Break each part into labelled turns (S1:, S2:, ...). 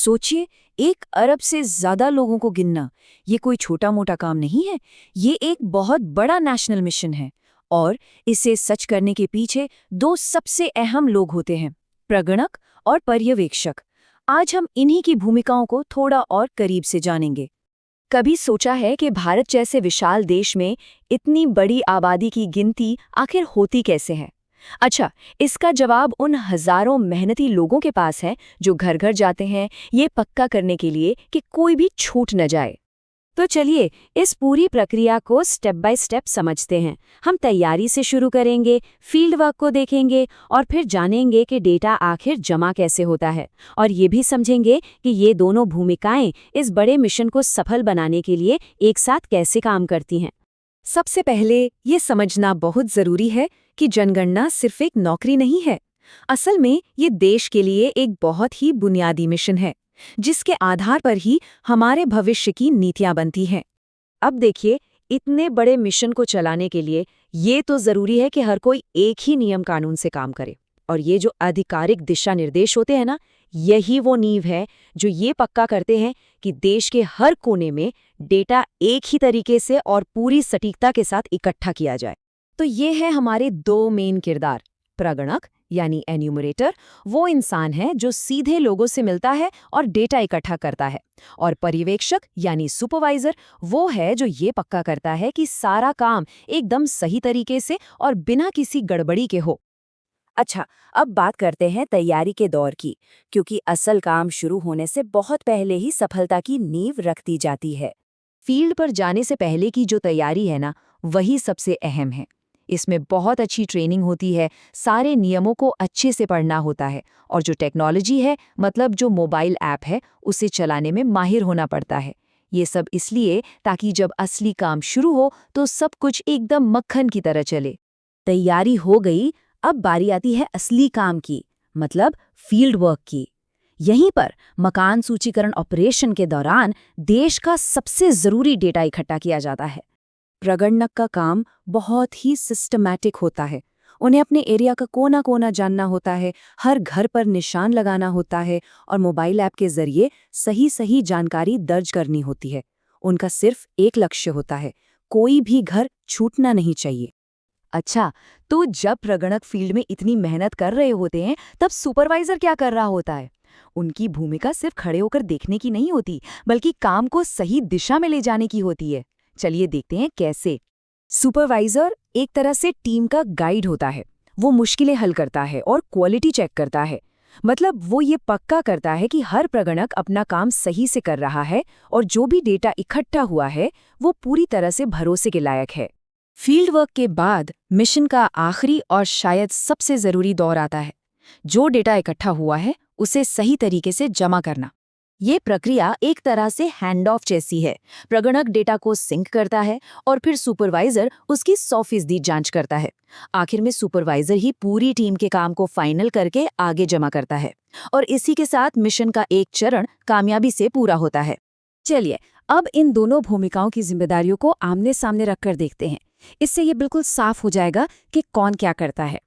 S1: सोचिए, 1 अरब से ज्यादा लोगों को गिनना ये कोई छोटा मोटा काम नहीं है। ये एक बहुत बड़ा नेशनल मिशन है और इसे सच करने के पीछे 2 सबसे अहम लोग होते हैं, प्रगणक और पर्यवेक्षक। आज हम इन्हीं की भूमिकाओं को थोड़ा और करीब से जानेंगे। कभी सोचा है कि भारत जैसे विशाल देश में इतनी बड़ी आबादी की गिनती आखिर होती कैसे है? अच्छा, इसका जवाब उन हजारों मेहनती लोगों के पास है जो घर घर जाते हैं ये पक्का करने के लिए कि कोई भी छूट न जाए। तो चलिए इस पूरी प्रक्रिया को स्टेप बाय स्टेप समझते हैं। हम तैयारी से शुरू करेंगे, फील्ड वर्क को देखेंगे और फिर जानेंगे कि डेटा आखिर जमा कैसे होता है, और ये भी समझेंगे कि ये दोनों भूमिकाएं इस बड़े मिशन को सफल बनाने के लिए एक साथ कैसे काम करती हैं। सबसे पहले ये समझना बहुत जरूरी है कि जनगणना सिर्फ एक नौकरी नहीं है। असल में ये देश के लिए एक बहुत ही बुनियादी मिशन है, जिसके आधार पर ही हमारे भविष्य की नीतियां बनती हैं। अब देखिए, इतने बड़े मिशन को चलाने के लिए ये तो जरूरी है कि हर कोई एक ही नियम कानून से काम करे, और ये जो आधिकारिक दिशा निर्देश होते हैं ना, यही वो नींव है जो ये पक्का करते हैं कि देश के हर कोने में डेटा एक ही तरीके से और पूरी सटीकता के साथ इकट्ठा किया जाए। तो ये है हमारे 2 मेन किरदार। प्रगणक यानी एन्यूमरेटर वो इंसान है जो सीधे लोगों से मिलता है और डेटा इकट्ठा करता है, और पर्यवेक्षक यानी सुपरवाइजर वो है जो ये पक्का करता है कि सारा काम एकदम सही तरीके से और बिना किसी गड़बड़ी के हो। अच्छा, अब बात करते हैं तैयारी के दौर की, क्योंकि असल काम शुरू होने से बहुत पहले ही सफलता की नींव रख दी जाती है। फील्ड पर जाने से पहले की जो तैयारी है ना, वही सबसे अहम है। इसमें बहुत अच्छी ट्रेनिंग होती है, सारे नियमों को अच्छे से पढ़ना होता है, और जो टेक्नोलॉजी है, मतलब जो मोबाइल ऐप है, उसे चलाने में माहिर होना पड़ता है। ये सब इसलिए ताकि जब असली काम शुरू हो तो सब कुछ एकदम मक्खन की तरह चले। तैयारी हो गई, अब बारी आती है असली काम की, मतलब फील्ड वर्क की। यहीं पर मकान सूचीकरण ऑपरेशन के दौरान देश का सबसे जरूरी डेटा इकट्ठा किया जाता है। प्रगणक का काम बहुत ही सिस्टमैटिक होता है। उन्हें अपने एरिया का कोना कोना जानना होता है, हर घर पर निशान लगाना होता है और मोबाइल ऐप के जरिए सही सही जानकारी दर्ज करनी होती है। उनका सिर्फ एक लक्ष्य होता है, कोई भी घर छूटना नहीं चाहिए। अच्छा, तो जब प्रगणक फील्ड में इतनी मेहनत कर रहे होते हैं, तब सुपरवाइजर क्या कर रहा होता है? उनकी भूमिका सिर्फ खड़े होकर देखने की नहीं होती, बल्कि काम को सही दिशा में ले जाने की होती है। चलिए देखते हैं कैसे। सुपरवाइजर एक तरह से टीम का गाइड होता है। वो मुश्किलें हल करता है और क्वालिटी चेक करता है। मतलब वो ये पक्का करता है कि हर प्रगणक अपना काम सही से कर रहा है और जो भी डेटा इकट्ठा हुआ है वो पूरी तरह से भरोसे के लायक है। फील्ड वर्क के बाद मिशन का आखिरी और शायद सबसे जरूरी दौर आता है। जो डेटा इकट्ठा हुआ है उसे सही तरीके से जमा करना। ये प्रक्रिया एक तरह से हैंड ऑफ जैसी है। प्रगणक डेटा को सिंक करता है और फिर सुपरवाइजर उसकी 100% जांच करता है। आखिर में सुपरवाइजर ही पूरी टीम के काम को फाइनल करके आगे जमा करता है, और इसी के साथ मिशन का एक चरण कामयाबी से पूरा होता है। चलिए अब इन दोनों भूमिकाओं की जिम्मेदारियों को आमने सामने रखकर देखते हैं। इससे ये बिल्कुल साफ हो जाएगा कि कौन क्या करता है।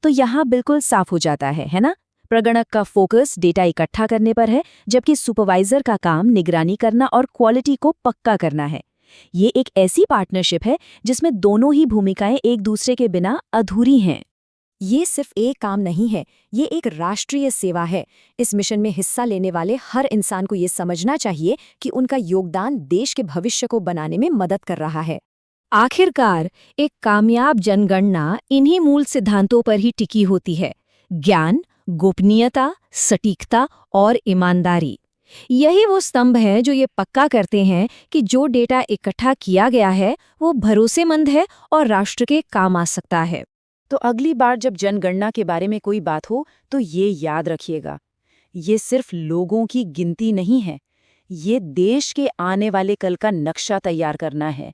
S1: तो यहाँ बिल्कुल साफ हो जाता है ना? प्रगणक का फोकस डेटा इकट्ठा करने पर है, जबकि सुपरवाइजर का काम निगरानी करना और क्वालिटी को पक्का करना है। ये एक ऐसी पार्टनरशिप है जिसमें दोनों ही भूमिकाएं एक दूसरे के बिना अधूरी हैं। ये सिर्फ एक काम नहीं है, ये एक राष्ट्रीय सेवा है। इस मिशन में हिस्सा लेने वाले हर इंसान को ये समझना चाहिए कि उनका योगदान देश के भविष्य को बनाने में मदद कर रहा है। आखिरकार एक कामयाब जनगणना इन्हीं मूल सिद्धांतों पर ही टिकी होती है: ज्ञान, गोपनीयता, सटीकता और ईमानदारी। यही वो स्तंभ हैं जो ये पक्का करते हैं कि जो डेटा इकट्ठा किया गया है वो भरोसेमंद है और राष्ट्र के काम आ सकता है। तो अगली बार जब जनगणना के बारे में कोई बात हो तो ये याद रखिएगा, ये सिर्फ लोगों की गिनती नहीं है, ये देश के आने वाले कल का नक्शा तैयार करना है।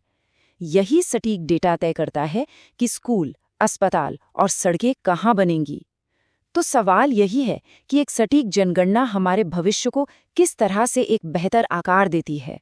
S1: यही सटीक डेटा तय करता है कि स्कूल, अस्पताल और सड़कें कहाँ बनेंगी। तो सवाल यही है कि एक सटीक जनगणना हमारे भविष्य को किस तरह से एक बेहतर आकार देती है।